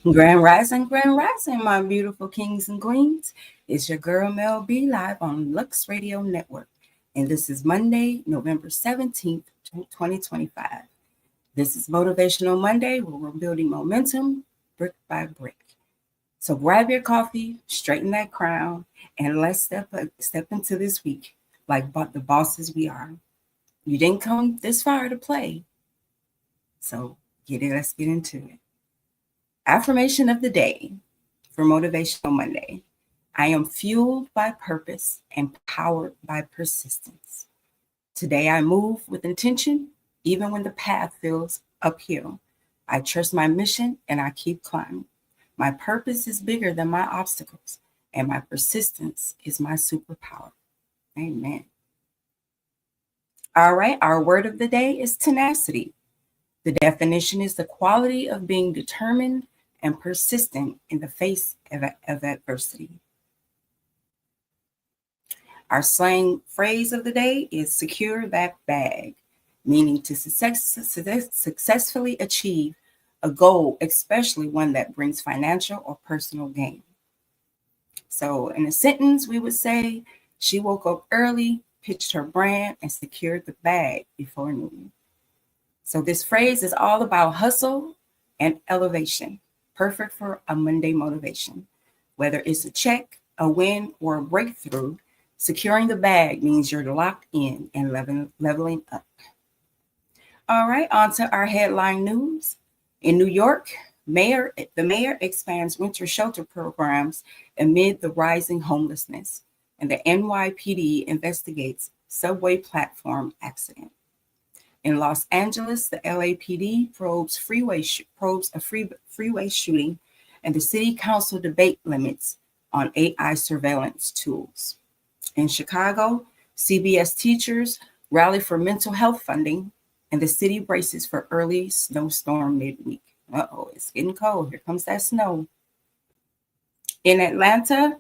Grand rising, my beautiful kings and queens. It's your girl Mel B live on Lux Radio Network. And this is Monday, November 17th, 2025. This is Motivational Monday where we're building momentum brick by brick. So grab your coffee, straighten that crown, and let's step into this week like the bosses we are. You didn't come this far to play. So let's get into it. Affirmation of the day for Motivational Monday. I am fueled by purpose and powered by persistence. Today I move with intention, even when the path feels uphill. I trust my mission and I keep climbing. My purpose is bigger than my obstacles, and my persistence is my superpower. Amen. All right, our word of the day is tenacity. The definition is the quality of being determined and persistent in the face of adversity. Our slang phrase of the day is secure that bag, meaning to successfully achieve a goal, especially one that brings financial or personal gain. So in a sentence, we would say, she woke up early, pitched her brand, and secured the bag before noon. So this phrase is all about hustle and elevation, perfect for a Monday motivation. Whether it's a check, a win, or a breakthrough, securing the bag means you're locked in and leveling up. All right, on to our headline news. In New York, the mayor expands winter shelter programs amid the rising homelessness, and the NYPD investigates subway platform accident. In Los Angeles, the LAPD probes a freeway shooting, and the city council debate limits on AI surveillance tools. In Chicago, CBS teachers rally for mental health funding, and the city braces for early snowstorm midweek. Uh-oh, it's getting cold. Here comes that snow. In Atlanta,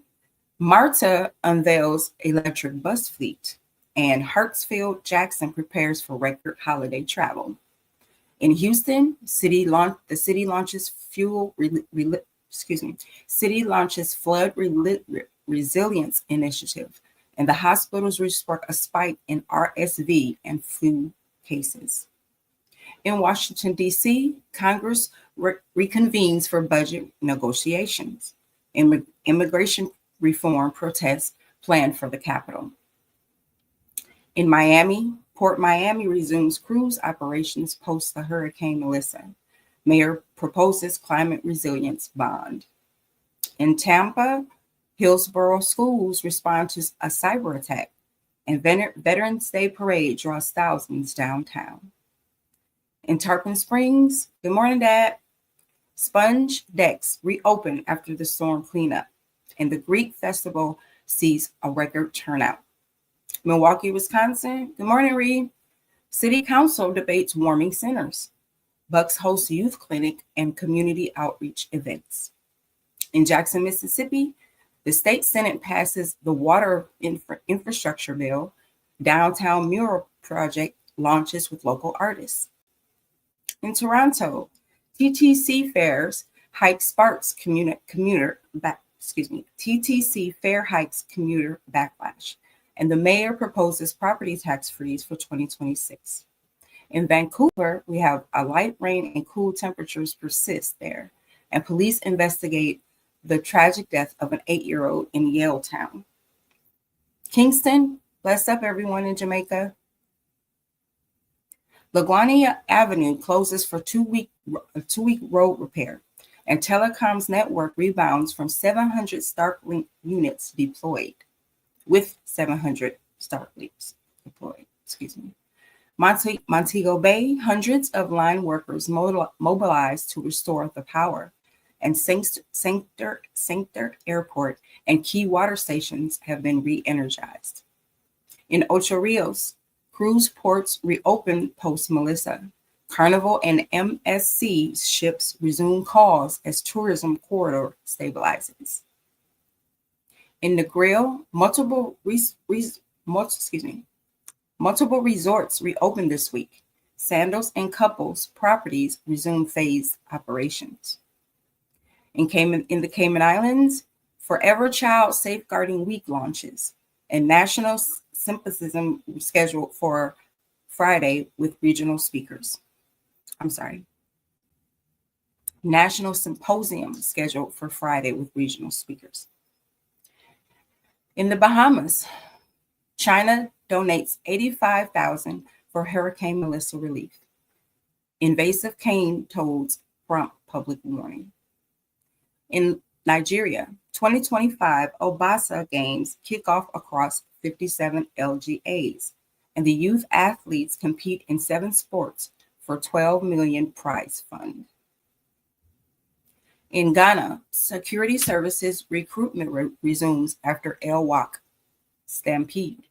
Marta unveils electric bus fleet, and Hartsfield Jackson prepares for record holiday travel. In Houston, the city launches flood resilience initiative, and the hospitals report a spike in RSV and flu cases. In Washington, D.C., Congress reconvenes for budget negotiations. Immigration reform protests planned for the Capitol. In Miami, Port Miami resumes cruise operations post the Hurricane Melissa. Mayor proposes climate resilience bond. In Tampa, Hillsborough schools respond to a cyber attack, and Veterans Day parade draws thousands downtown. In Tarpon Springs, good morning, Dad. Sponge decks reopen after the storm cleanup, and the Greek festival sees a record turnout. Milwaukee, Wisconsin, good morning, Reed. City Council debates warming centers. Bucks host youth clinic and community outreach events. In Jackson, Mississippi, the state Senate passes the water infrastructure bill. Downtown mural project launches with local artists. In Toronto, TTC Fairs hikes sparks TTC Fair hikes commuter backlash, and the mayor proposes property tax freeze for 2026. In Vancouver, we have a light rain and cool temperatures persist there, and police investigate the tragic death of an 8-year-old in Yaletown. Kingston, bless up everyone in Jamaica. LaGuardia Avenue closes for two-week road repair, and Telecom's network rebounds from 700 Starlink units deployed, with 700 Starlinks deployed. Montego Bay, hundreds of line workers mobilized to restore the power, and Sanctor Airport and key water stations have been re-energized. In Ocho Rios, cruise ports reopen post-Melissa. Carnival and MSC ships resume calls as tourism corridor stabilizes. In Negril, multiple resorts reopen this week. Sandals and Couples properties resume phased operations. In the Cayman Islands, Forever Child Safeguarding Week launches, and National Symposium scheduled for Friday with regional speakers. I'm sorry. National Symposium scheduled for Friday with regional speakers. In the Bahamas, China donates $85,000 for Hurricane Melissa relief. Invasive cane toads prompt public warning. In Nigeria, 2025 Obasa Games kick off across 57 LGAs, and the youth athletes compete in 7 sports for $12 million prize fund. In Ghana, security services recruitment resumes after El-Wak stampede.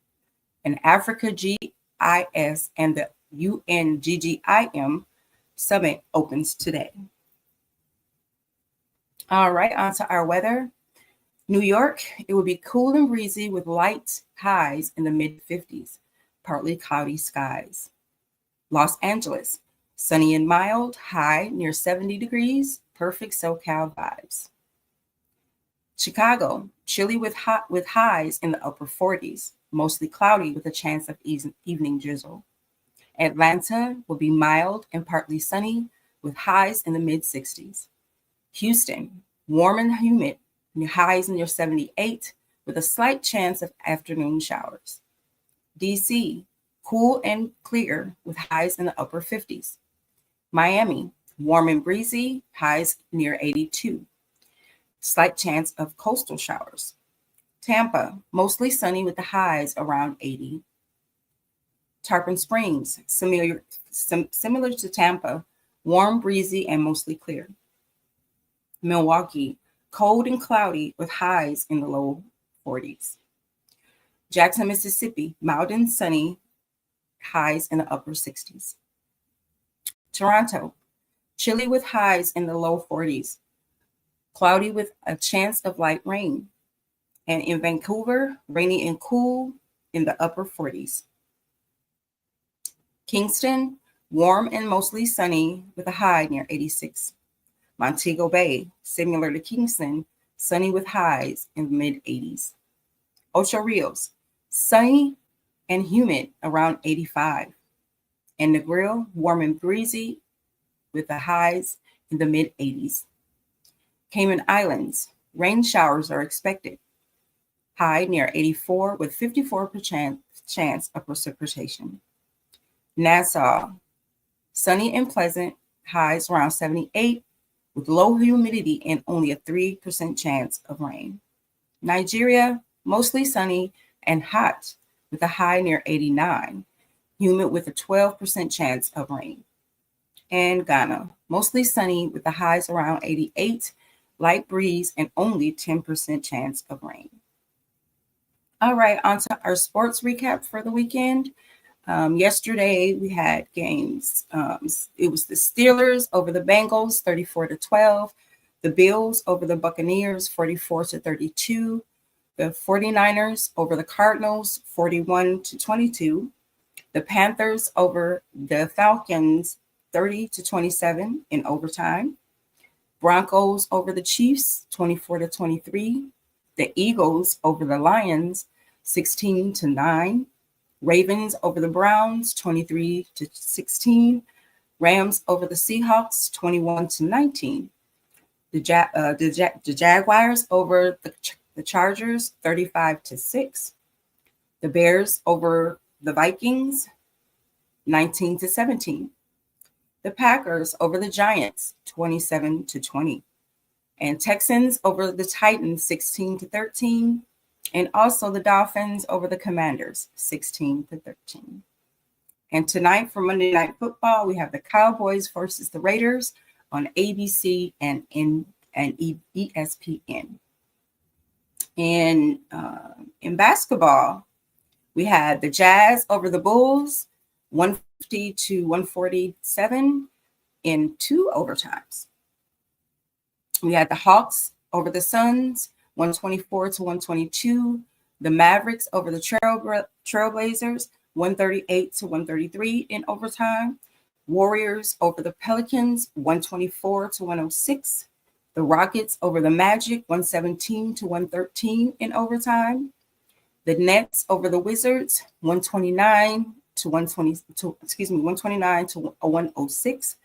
In Africa, GIS and the UNGGIM summit opens today. All right, on to our weather. New York, it will be cool and breezy with light highs in the mid-50s, partly cloudy skies. Los Angeles, sunny and mild, high near 70 degrees, perfect SoCal vibes. Chicago, chilly with highs in the upper 40s, mostly cloudy with a chance of evening drizzle. Atlanta will be mild and partly sunny with highs in the mid-60s. Houston, warm and humid, highs near 78 with a slight chance of afternoon showers. DC, cool and clear with highs in the upper 50s. Miami, warm and breezy, highs near 82. Slight chance of coastal showers. Tampa, mostly sunny with the highs around 80. Tarpon Springs, similar to Tampa, warm, breezy, and mostly clear. Milwaukee, cold and cloudy with highs in the low 40s. Jackson, Mississippi, mild and sunny, highs in the upper 60s. Toronto, chilly with highs in the low 40s, cloudy with a chance of light rain. And in Vancouver, rainy and cool in the upper 40s. Kingston, warm and mostly sunny with a high near 86. Montego Bay, similar to Kingston, sunny with highs in the mid-80s. Ocho Rios, sunny and humid around 85. And Negril, warm and breezy with the highs in the mid-80s. Cayman Islands, rain showers are expected. High near 84 with 54% chance of precipitation. Nassau, sunny and pleasant, highs around 78 with low humidity and only a 3% chance of rain. Nigeria, mostly sunny and hot with a high near 89, humid with a 12% chance of rain. And Ghana, mostly sunny with the highs around 88, light breeze, and only 10% chance of rain. All right, on to our sports recap for the weekend. Yesterday we had games. It was the Steelers over the Bengals, 34-12. The Bills over the Buccaneers, 44-32. The 49ers over the Cardinals, 41-22. The Panthers over the Falcons, 30-27 in overtime. Broncos over the Chiefs, 24-23. The Eagles over the Lions, 16-9. Ravens over the Browns, 23-16. Rams over the Seahawks, 21-19. The Jaguars over the Chargers, 35-6. The Bears over the Vikings, 19-17. The Packers over the Giants, 27-20. And Texans over the Titans, 16-13. And also the Dolphins over the Commanders, 16-13. And tonight for Monday Night Football, we have the Cowboys versus the Raiders on ABC and ESPN. And in basketball, we had the Jazz over the Bulls, 150-147 in 2 overtimes. We had the Hawks over the Suns, 124-122. The Mavericks over the Trailblazers, 138-133 in overtime. Warriors over the Pelicans, 124-106. The Rockets over the Magic, 117 to 113 in overtime. The Nets over the Wizards, 129 to 129 to 106.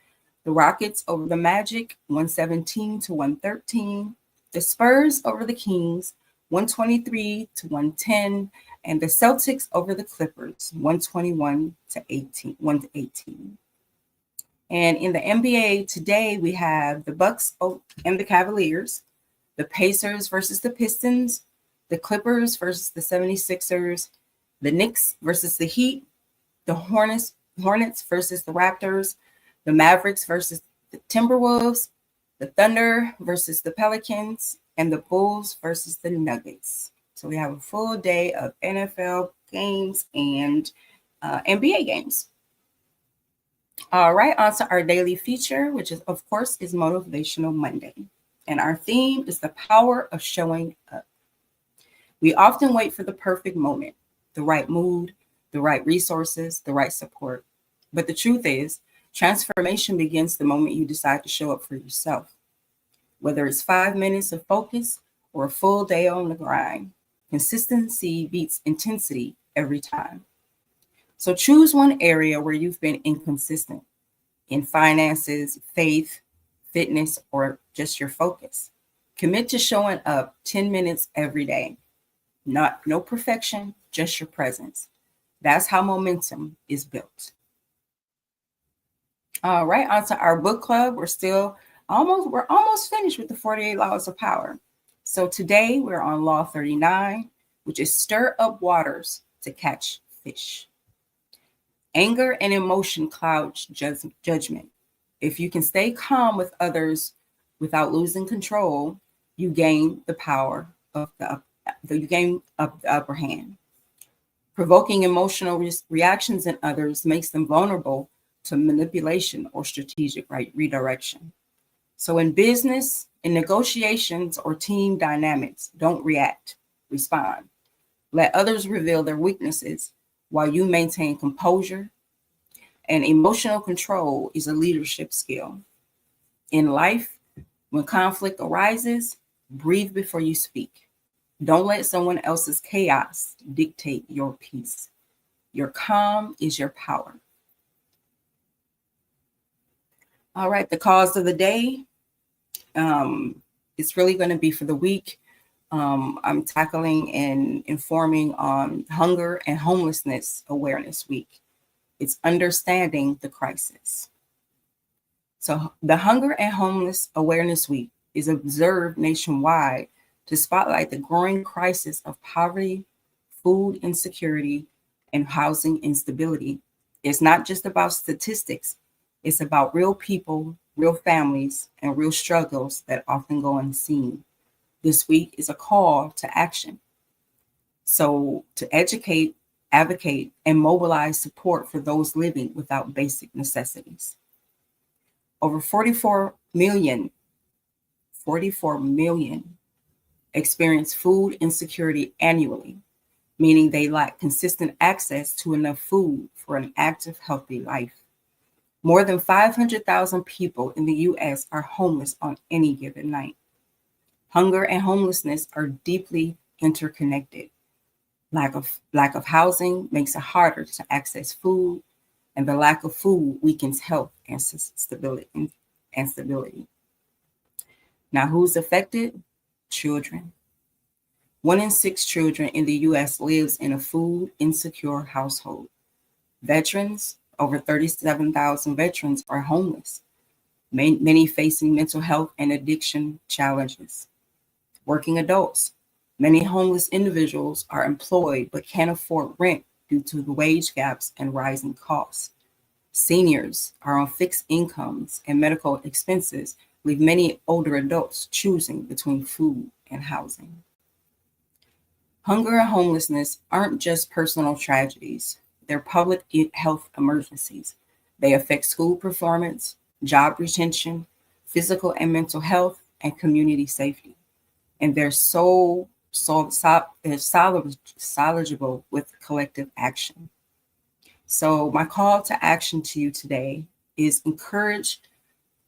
The Rockets over the Magic, 117 to 113. The Spurs over the Kings, 123 to 110. And the Celtics over the Clippers, 121 to 18, 1 to 18. And in the NBA today, we have the Bucks and the Cavaliers, the Pacers versus the Pistons, the Clippers versus the 76ers, the Knicks versus the Heat, the Hornets versus the Raptors, the Mavericks versus the Timberwolves, the Thunder versus the Pelicans, and the Bulls versus the Nuggets. So we have a full day of NFL games and NBA games. All right, on to our daily feature, which is, of course, is Motivational Monday. And our theme is the power of showing up. We often wait for the perfect moment, the right mood, the right resources, the right support. But the truth is, transformation begins the moment you decide to show up for yourself. Whether it's 5 minutes of focus or a full day on the grind, consistency beats intensity every time. So choose one area where you've been inconsistent in finances, faith, fitness, or just your focus. Commit to showing up 10 minutes every day. No perfection, just your presence. That's how momentum is built. All right, on to our book club. We're almost finished with the 48 Laws of Power. So today we're on Law 39, which is stir up waters to catch fish. Anger and emotion clouds judgment. If you can stay calm with others without losing control, you gain the power of the upper hand. Provoking emotional reactions in others makes them vulnerable to manipulation or strategic redirection. So in business, in negotiations or team dynamics, don't react, respond. Let others reveal their weaknesses while you maintain composure. And emotional control is a leadership skill. In life, when conflict arises, breathe before you speak. Don't let someone else's chaos dictate your peace. Your calm is your power. All right, the cause of the day. It's really going to be for the week. I'm tackling and informing on Hunger and Homelessness Awareness Week. It's understanding the crisis. So the Hunger and Homeless Awareness Week is observed nationwide to spotlight the growing crisis of poverty, food insecurity, and housing instability. It's not just about statistics. It's about real people, real families, and real struggles that often go unseen. This week is a call to action. So to educate, advocate, and mobilize support for those living without basic necessities. Over 44 million experience food insecurity annually, meaning they lack consistent access to enough food for an active, healthy life. More than 500,000 people in the U.S. are homeless on any given night. Hunger and homelessness are deeply interconnected. Lack of housing makes it harder to access food, and the lack of food weakens health and stability. Now, who's affected? Children. 1 in 6 children in the U.S. lives in a food insecure household. Veterans, over 37,000 veterans are homeless, many facing mental health and addiction challenges. Working adults, many homeless individuals are employed but can't afford rent due to the wage gaps and rising costs. Seniors are on fixed incomes, and medical expenses leave many older adults choosing between food and housing. Hunger and homelessness aren't just personal tragedies, they're public health emergencies. They affect school performance, job retention, physical and mental health, and community safety. And they're salvageable with collective action. So my call to action to you today is encourage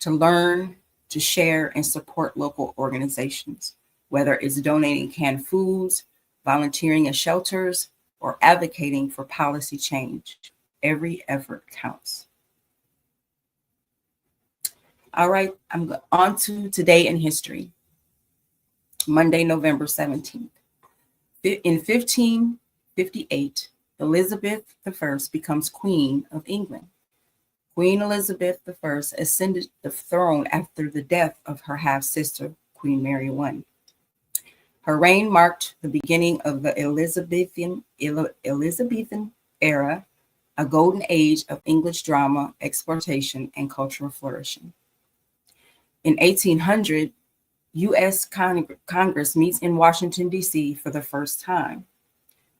to learn, to share and support local organizations, whether it's donating canned foods, volunteering at shelters, or advocating for policy change. Every effort counts. All right, I'm on to today in history. Monday, November 17th. In 1558, Elizabeth I becomes Queen of England. Queen Elizabeth I ascended the throne after the death of her half-sister, Queen Mary I. Her reign marked the beginning of the Elizabethan era, a golden age of English drama, exploitation, and cultural flourishing. In 1800, U.S. Congress meets in Washington, D.C. for the first time.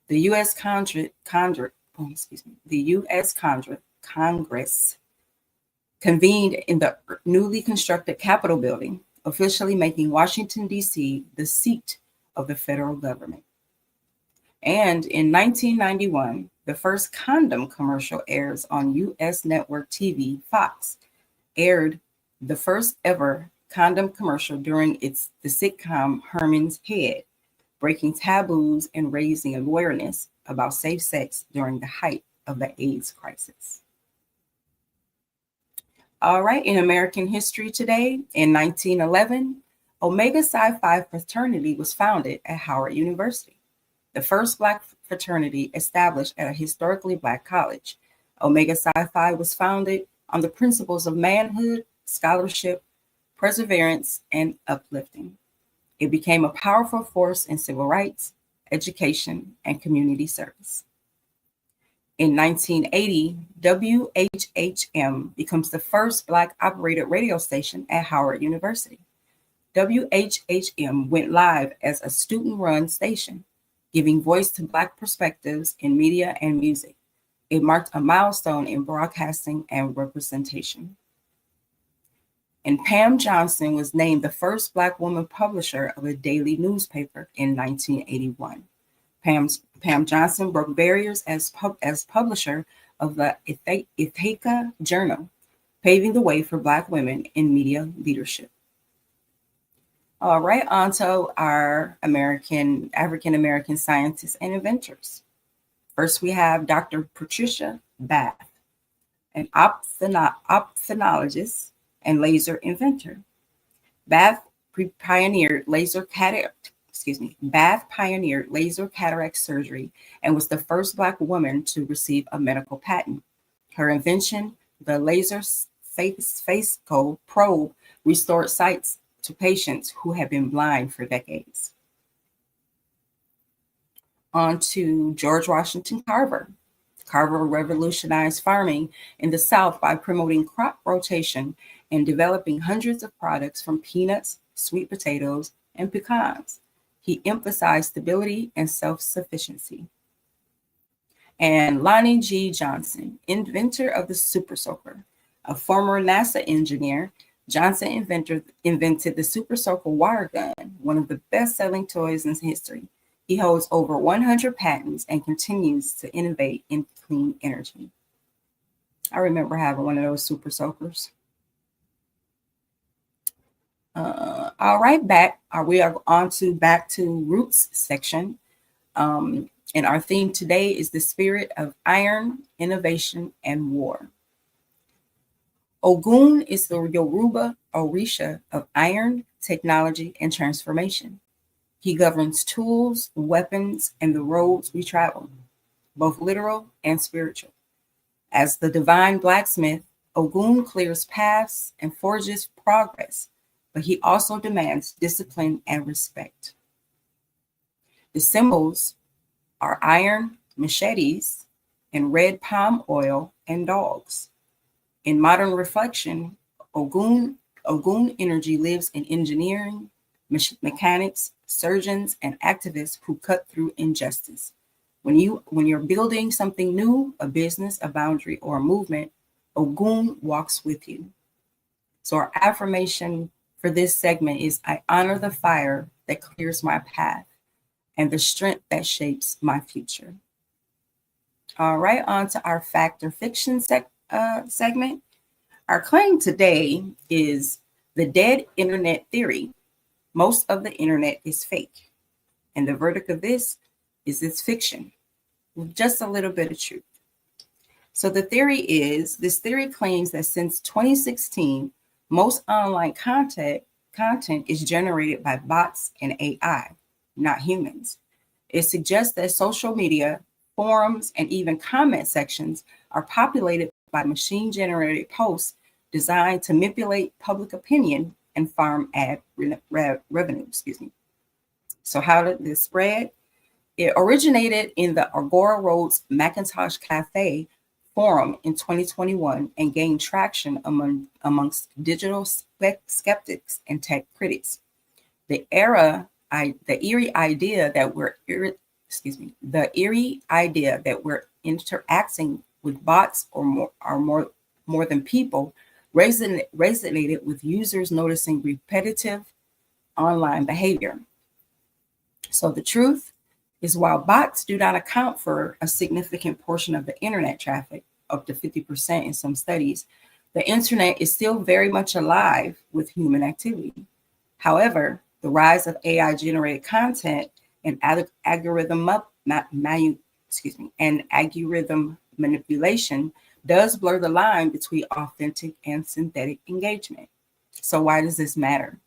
The U.S. Congress convened in the newly constructed Capitol building, officially making Washington, D.C. the seat of the federal government. And in 1991, the first condom commercial airs on U.S. network TV, Fox, aired the first ever condom commercial during the sitcom Herman's Head, breaking taboos and raising awareness about safe sex during the height of the AIDS crisis. All right, in American history today, in 1911, Omega Psi Phi fraternity was founded at Howard University, the first Black fraternity established at a historically Black college. Omega Psi Phi was founded on the principles of manhood, scholarship, perseverance, and uplifting. It became a powerful force in civil rights, education, and community service. In 1980, WHHM becomes the first Black-operated radio station at Howard University. WHHM went live as a student-run station, giving voice to Black perspectives in media and music. It marked a milestone in broadcasting and representation. And Pam Johnson was named the first Black woman publisher of a daily newspaper in 1981. Pam Johnson broke barriers as publisher of the Ithaca Journal, paving the way for Black women in media leadership. All right, on to our African American scientists and inventors. First, we have Dr. Patricia Bath, an ophthalmologist and laser inventor. Bath pioneered laser cataract surgery and was the first Black woman to receive a medical patent. Her invention, the laser phaco probe, restored sight to patients who had been blind for decades. On to George Washington Carver. Carver revolutionized farming in the South by promoting crop rotation and developing hundreds of products from peanuts, sweet potatoes, and pecans. He emphasized stability and self-sufficiency. And Lonnie G. Johnson, inventor of the Super Soaker. A former NASA engineer, Johnson invented the Super Soaker wire gun, one of the best-selling toys in history. He holds over 100 patents and continues to innovate in clean energy. I remember having one of those Super Soakers. All right, we are on to back to roots section. And our theme today is the spirit of iron, innovation, and war. Ogun is the Yoruba Orisha of iron, technology, and transformation. He governs tools, weapons, and the roads we travel, both literal and spiritual. As the divine blacksmith, Ogun clears paths and forges progress, but he also demands discipline and respect. The symbols are iron, machetes, and red palm oil and dogs. In modern reflection, Ogun energy lives in engineering, mechanics, surgeons, and activists who cut through injustice. When you're building something new, a business, a boundary, or a movement, Ogun walks with you. So our affirmation for this segment is, I honor the fire that clears my path and the strength that shapes my future. All right, on to our fact or fiction segment. Our claim today is The dead internet theory. Most of the internet is fake. And the verdict of this is it's fiction with just a little bit of truth. So this theory claims that since 2016, most online content is generated by bots and AI, not humans. It suggests that social media, forums, and even comment sections are populated by machine-generated posts designed to manipulate public opinion and farm ad revenue. So how did this spread? It originated in the Agora Roads Macintosh Cafe forum in 2021 and gained traction amongst digital skeptics and tech critics. The eerie idea that we're interacting with bots or more than people resonated with users noticing repetitive online behavior. So the truth is, while bots do not account for a significant portion of the internet traffic, up to 50% in some studies, the internet is still very much alive with human activity. However, the rise of AI-generated content and algorithm manipulation does blur the line between authentic and synthetic engagement. So why does this matter?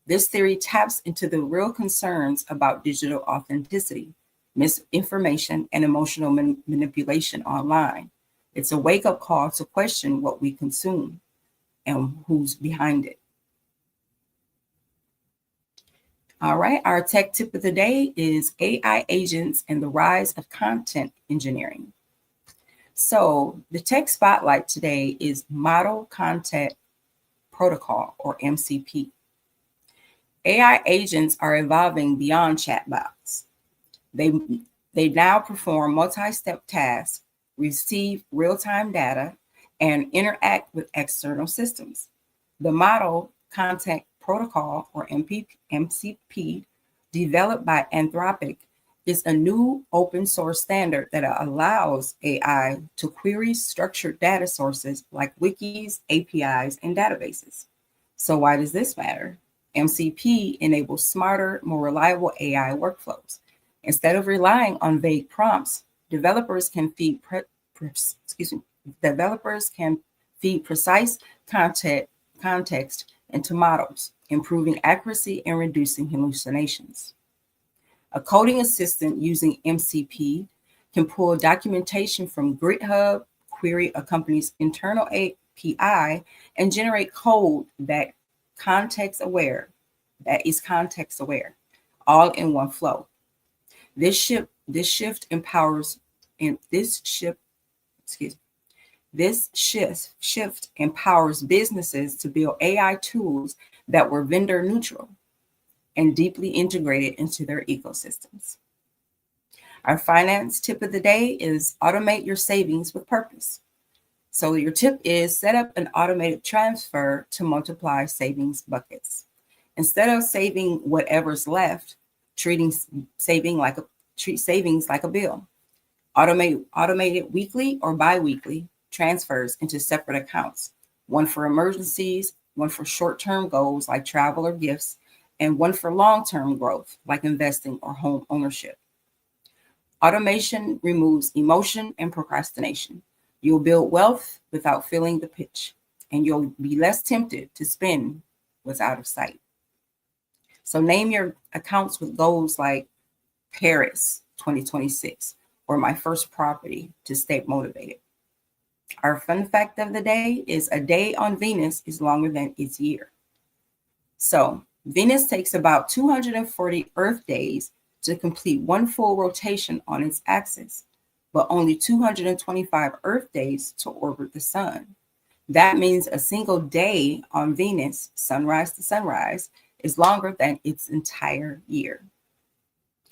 This theory taps into the real concerns about digital authenticity, misinformation, and emotional manipulation online. It's a wake-up call to question what we consume and who's behind it. All right, our tech tip of the day is AI agents and the rise of content engineering. So the tech spotlight today is Model Content Protocol, or MCP. AI agents are evolving beyond chatbots. They now perform multi-step tasks, receive real-time data, and interact with external systems. The Model Content Protocol, or MCP, developed by Anthropic, is a new open source standard that allows AI to query structured data sources like wikis, APIs, and databases. So why does this matter? MCP enables smarter, more reliable AI workflows. Instead of relying on vague prompts, developers can feed precise context into models, improving accuracy and reducing hallucinations. A coding assistant using MCP can pull documentation from GitHub, query a company's internal API, and generate code that is context aware, all in one flow. This shift empowers businesses to build AI tools that were vendor neutral and deeply integrated into their ecosystems. Our finance tip of the day is automate your savings with purpose. So your tip is set up an automated transfer to multiply savings buckets. Instead of saving whatever's left, treat savings like a bill. Automated weekly or bi-weekly transfers into separate accounts, one for emergencies, one for short-term goals like travel or gifts, and one for long-term growth like investing or home ownership. Automation removes emotion and procrastination. You'll build wealth without feeling the pinch, and you'll be less tempted to spend what's out of sight. So name your accounts with goals like Paris 2026 or my first property to stay motivated. Our fun fact of the day is a day on Venus is longer than its year. So Venus takes about 240 Earth days to complete one full rotation on its axis, but only 225 Earth days to orbit the sun. That means a single day on Venus, sunrise to sunrise, is longer than its entire year.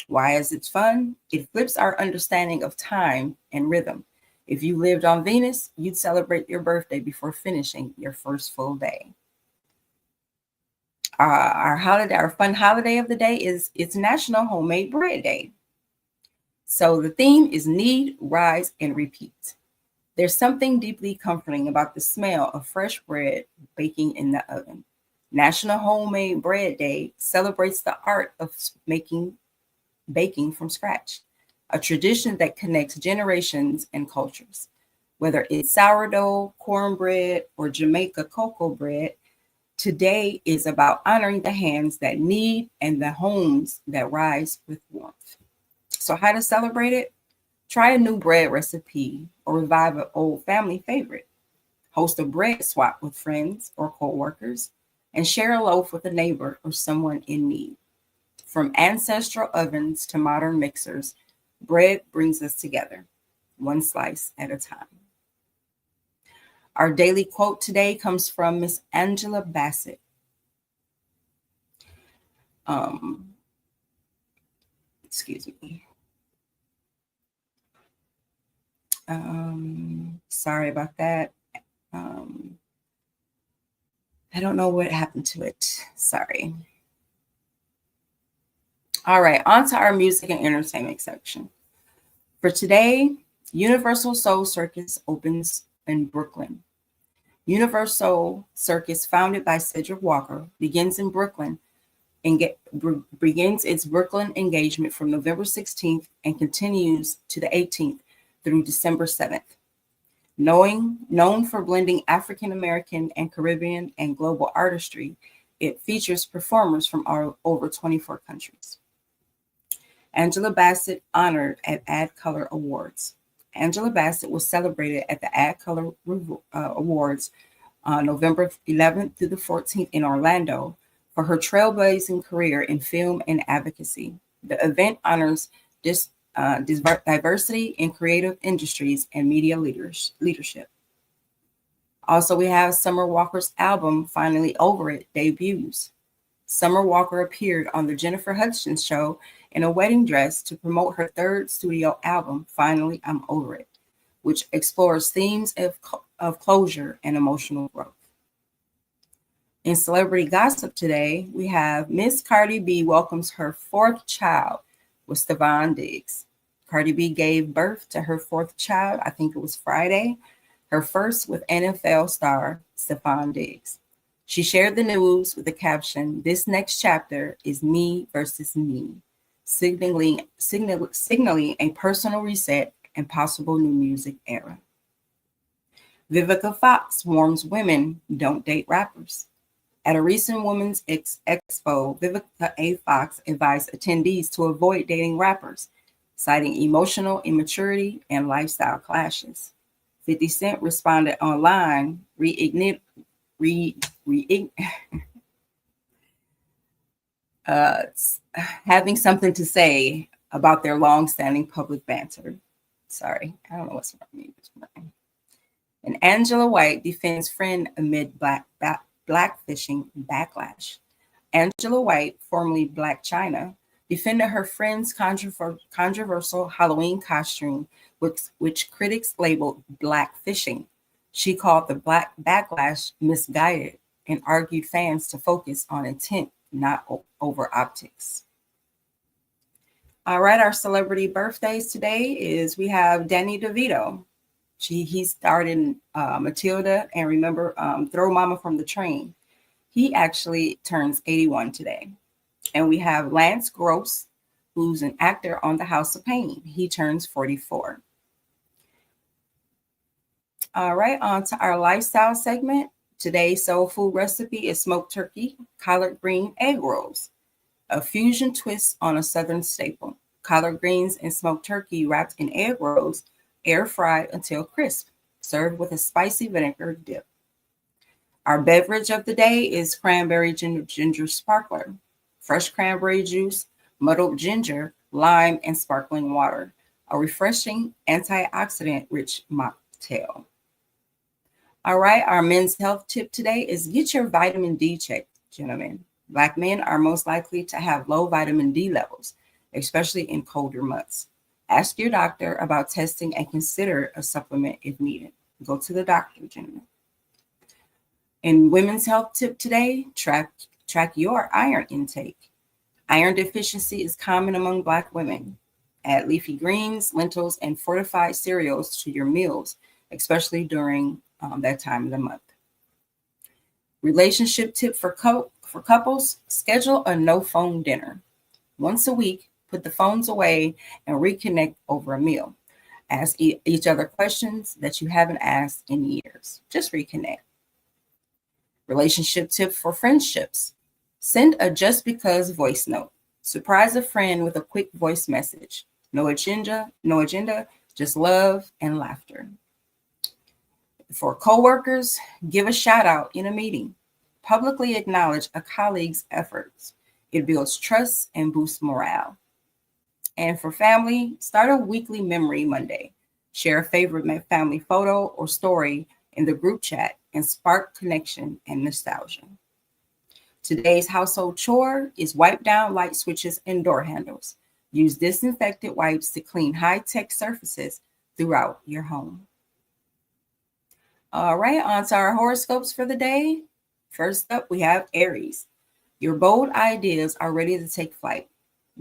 Why is it fun? It flips our understanding of time and rhythm. If you lived on Venus, you'd celebrate your birthday before finishing your first full day. Our fun holiday of the day is it's National Homemade Bread Day. So the theme is knead, rise, and repeat. There's something deeply comforting about the smell of fresh bread baking in the oven. National Homemade Bread Day celebrates the art of making baking from scratch, a tradition that connects generations and cultures. Whether it's sourdough, cornbread, or Jamaica cocoa bread, today is about honoring the hands that knead and the homes that rise with warmth. So, how to celebrate it? Try a new bread recipe or revive an old family favorite. Host a bread swap with friends or coworkers, and share a loaf with a neighbor or someone in need. From ancestral ovens to modern mixers, bread brings us together, one slice at a time. Our daily quote today comes from Miss Angela Bassett. Um, excuse me. Sorry about that. Um, I don't know what happened to it. Sorry. All right, on to our music and entertainment section. For today, Universal Soul Circus opens in Brooklyn. Universal Circus, founded by Cedric Walker, begins in Brooklyn and begins its Brooklyn engagement from November 16th and continues to the 18th through December 7th. Known for blending African American and Caribbean and global artistry, it features performers from over 24 countries. Angela Bassett honored at Ad Color Awards. Angela Bassett was celebrated at the Ad Color Awards on November 11th through the 14th in Orlando for her trailblazing career in film and advocacy. The event honors diversity in creative industries and media leadership. Also, we have Summer Walker's album, Finally Over It, debuts. Summer Walker appeared on the Jennifer Hudson Show in a wedding dress to promote her third studio album, Finally I'm Over It, which explores themes of closure and emotional growth. In celebrity gossip today, we have Miss Cardi B welcomes her fourth child with Stefon Diggs. Cardi B gave birth to her fourth child, I think it was Friday, her first with NFL star Stefon Diggs. She shared the news with the caption, "This next chapter is me versus me," signaling a personal reset and possible new music era. Vivica Fox warns women don't date rappers. At a recent Women's Expo, Vivica A. Fox advised attendees to avoid dating rappers, citing emotional immaturity and lifestyle clashes. 50 Cent responded online, having something to say about their long-standing public banter. Sorry, I don't know what's wrong with me this morning. And Angela White defends friend amid blackfishing backlash. Angela White, formerly Black China, defended her friend's controversial Halloween costume, which critics labeled blackfishing. She called the black backlash misguided and argued fans to focus on intent, not over optics. All right, our celebrity birthdays today is we have Danny DeVito. He starred in Matilda and remember Throw Mama from the Train. He actually turns 81 today. And we have Lance Gross, who's an actor on The House of Pain. He turns 44. All right, on to our lifestyle segment. Today's soul food recipe is smoked turkey, collard green egg rolls, a fusion twist on a Southern staple. Collard greens and smoked turkey wrapped in egg rolls, air fried until crisp, served with a spicy vinegar dip. Our beverage of the day is cranberry ginger sparkler, fresh cranberry juice, muddled ginger, lime, and sparkling water, a refreshing antioxidant-rich mocktail. All right, our men's health tip today is get your vitamin D checked, gentlemen. Black men are most likely to have low vitamin D levels, especially in colder months. Ask your doctor about testing and consider a supplement if needed. Go to the doctor, gentlemen. In women's health tip today, track your iron intake. Iron deficiency is common among Black women. Add leafy greens, lentils, and fortified cereals to your meals, especially during that time of the month. Relationship tip for couples: schedule a no phone dinner. Once a week, put the phones away and reconnect over a meal. Ask each other questions that you haven't asked in years. Just reconnect. Relationship tip for friendships: send a just because voice note. Surprise a friend with a quick voice message. No agenda, just love and laughter. For coworkers, give a shout out in a meeting. Publicly acknowledge a colleague's efforts. It builds trust and boosts morale. And for family, start a weekly memory Monday. Share a favorite family photo or story in the group chat and spark connection and nostalgia. Today's household chore is wipe down light switches and door handles. Use disinfectant wipes to clean high-tech surfaces throughout your home. All right, on to our horoscopes for the day. First up, we have Aries. Your bold ideas are ready to take flight.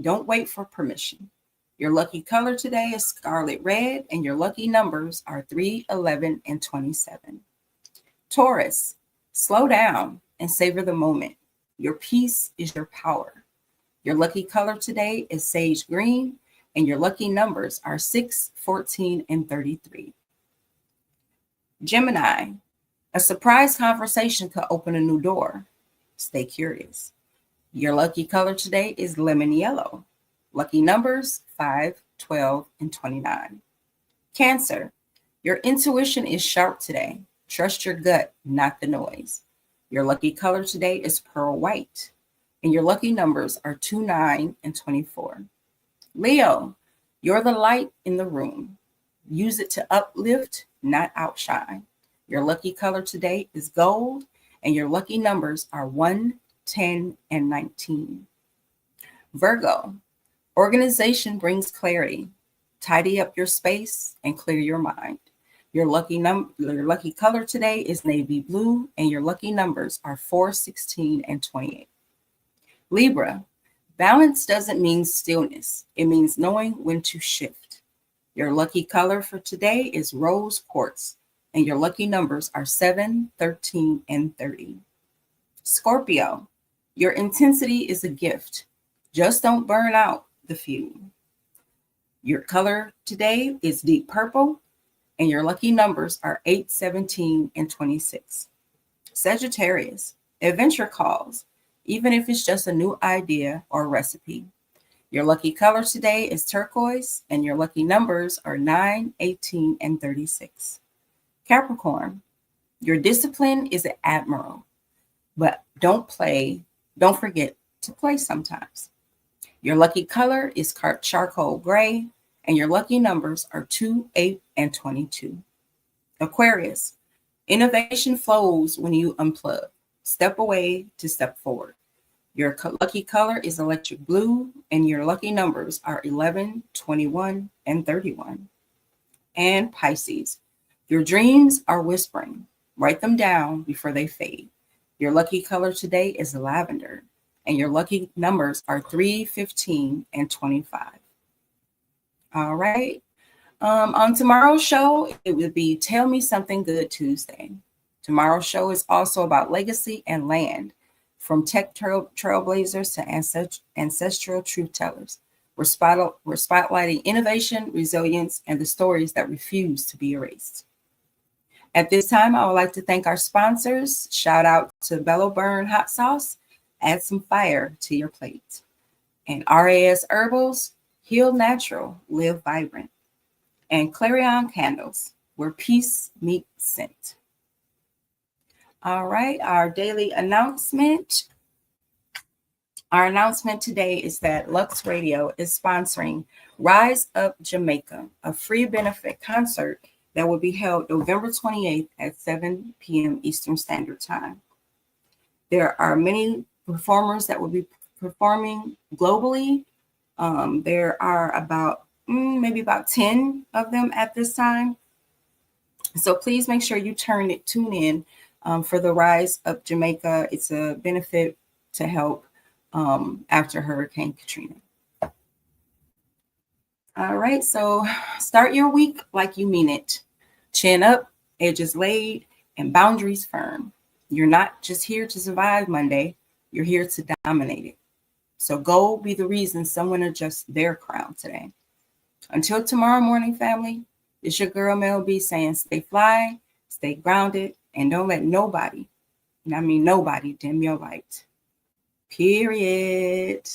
Don't wait for permission. Your lucky color today is scarlet red, and your lucky numbers are 3, 11, and 27. Taurus, slow down and savor the moment. Your peace is your power. Your lucky color today is sage green, and your lucky numbers are 6, 14, and 33. Gemini, a surprise conversation could open a new door. Stay curious. Your lucky color today is lemon yellow. Lucky numbers 5, 12, and 29. Cancer, your intuition is sharp today. Trust your gut, not the noise. Your lucky color today is pearl white, and your lucky numbers are 2, 9, and 24. Leo, you're the light in the room. Use it to uplift, not outshine. Your lucky color today is gold, and your lucky numbers are 1, 10, and 19. Virgo, organization brings clarity. Tidy up your space and clear your mind. Your lucky color today is navy blue, and your lucky numbers are 4, 16, and 28. Libra, balance doesn't mean stillness. It means knowing when to shift. Your lucky color for today is rose quartz, and your lucky numbers are 7, 13, and 30. Scorpio, your intensity is a gift. Just don't burn out the fume. Your color today is deep purple, and your lucky numbers are 8, 17, and 26. Sagittarius, adventure calls, even if it's just a new idea or recipe. Your lucky color today is turquoise, and your lucky numbers are 9, 18, and 36. Capricorn, your discipline is an admiral, but don't forget to play sometimes. Your lucky color is charcoal gray, and your lucky numbers are 2, 8, and 22. Aquarius, innovation flows when you unplug. Step away to step forward. Your lucky color is electric blue, and your lucky numbers are 11, 21, and 31. And Pisces, your dreams are whispering. Write them down before they fade. Your lucky color today is lavender, and your lucky numbers are 3, 15, and 25. All right. On tomorrow's show, it will be Tell Me Something Good Tuesday. Tomorrow's show is also about legacy and land, from tech trailblazers to ancestral truth tellers. We're spotlighting innovation, resilience, and the stories that refuse to be erased. At this time, I would like to thank our sponsors. Shout out to Bello Burn Hot Sauce. Add some fire to your plate. And RAS Herbals, Heal Natural, Live Vibrant. And Clarion Candles, where peace meets scent. All right, our daily announcement. Our announcement today is that Lux Radio is sponsoring Rise Up Jamaica, a free benefit concert that will be held November 28th at 7 p.m. Eastern Standard Time. There are many performers that will be performing globally. There are about maybe about 10 of them at this time. So please make sure you tune in for the Rise Up Jamaica. It's a benefit to help after Hurricane Katrina. All right, so start your week like you mean it. Chin up, edges laid, and boundaries firm. You're not just here to survive Monday, you're here to dominate it. So go be the reason someone adjusts their crown today. Until tomorrow morning, family, it's your girl Mel B saying stay fly, stay grounded, and don't let nobody, and I mean nobody, dim your light. Period.